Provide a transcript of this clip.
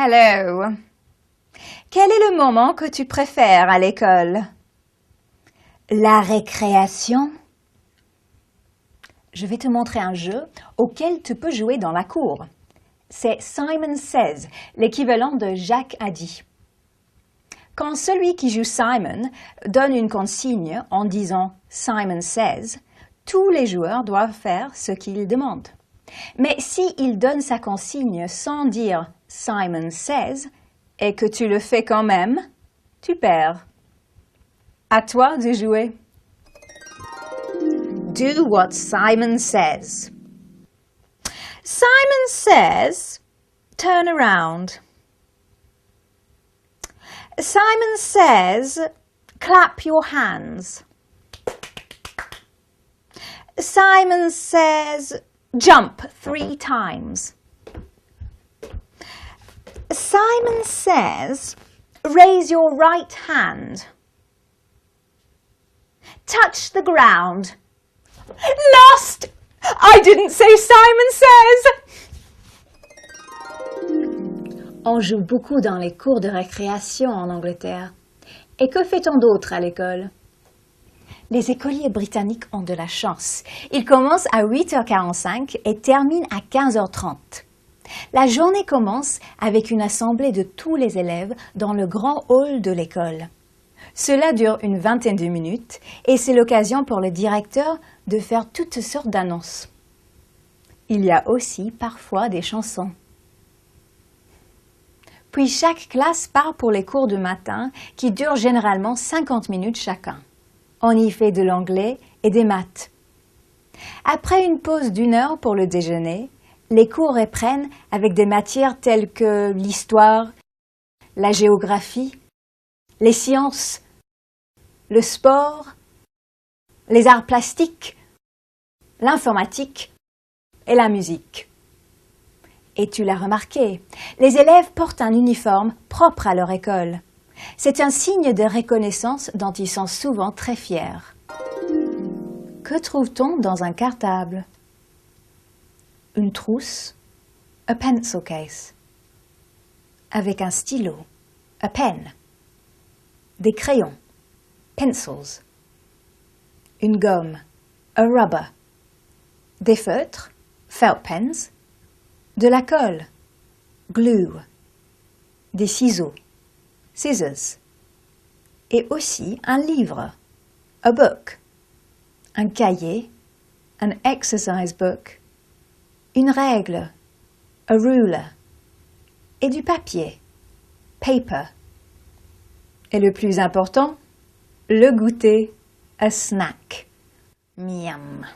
Hello. Quel est le moment que tu préfères à l'école? La récréation. Je vais te montrer un jeu auquel tu peux jouer dans la cour. C'est Simon Says, l'équivalent de Jacques a dit. Quand celui qui joue Simon donne une consigne en disant Simon Says, tous les joueurs doivent faire ce qu'il demande. Mais s'il donne sa consigne sans dire Simon Says et que tu le fais quand même, tu perds. À toi de jouer. Do what Simon says. Simon says, turn around. Simon says, clap your hands. Simon says, jump 3 times. Simon says, raise your right hand. Touch the ground. Lost! I didn't say Simon says! On joue beaucoup dans les cours de récréation en Angleterre. Et que fait-on d'autre à l'école? Les écoliers britanniques ont de la chance. Ils commencent à 8h45 et terminent à 15h30. La journée commence avec une assemblée de tous les élèves dans le grand hall de l'école. Cela dure une vingtaine de minutes et c'est l'occasion pour le directeur de faire toutes sortes d'annonces. Il y a aussi parfois des chansons. Puis chaque classe part pour les cours du matin qui durent généralement 50 minutes chacun. On y fait de l'anglais et des maths. Après une pause d'1 heure pour le déjeuner, les cours reprennent avec des matières telles que l'histoire, la géographie, les sciences, le sport, les arts plastiques, l'informatique et la musique. Et tu l'as remarqué, les élèves portent un uniforme propre à leur école. C'est un signe de reconnaissance dont ils sont souvent très fiers. Que trouve-t-on dans un cartable? Une trousse, a pencil case. Avec un stylo, a pen. Des crayons, pencils. Une gomme, a rubber. Des feutres, felt pens. De la colle, glue. Des ciseaux, scissors. Et aussi un livre, a book. Un cahier, an exercise book. Une règle, a ruler. Et du papier, paper. Et le plus important, le goûter, a snack. Miam.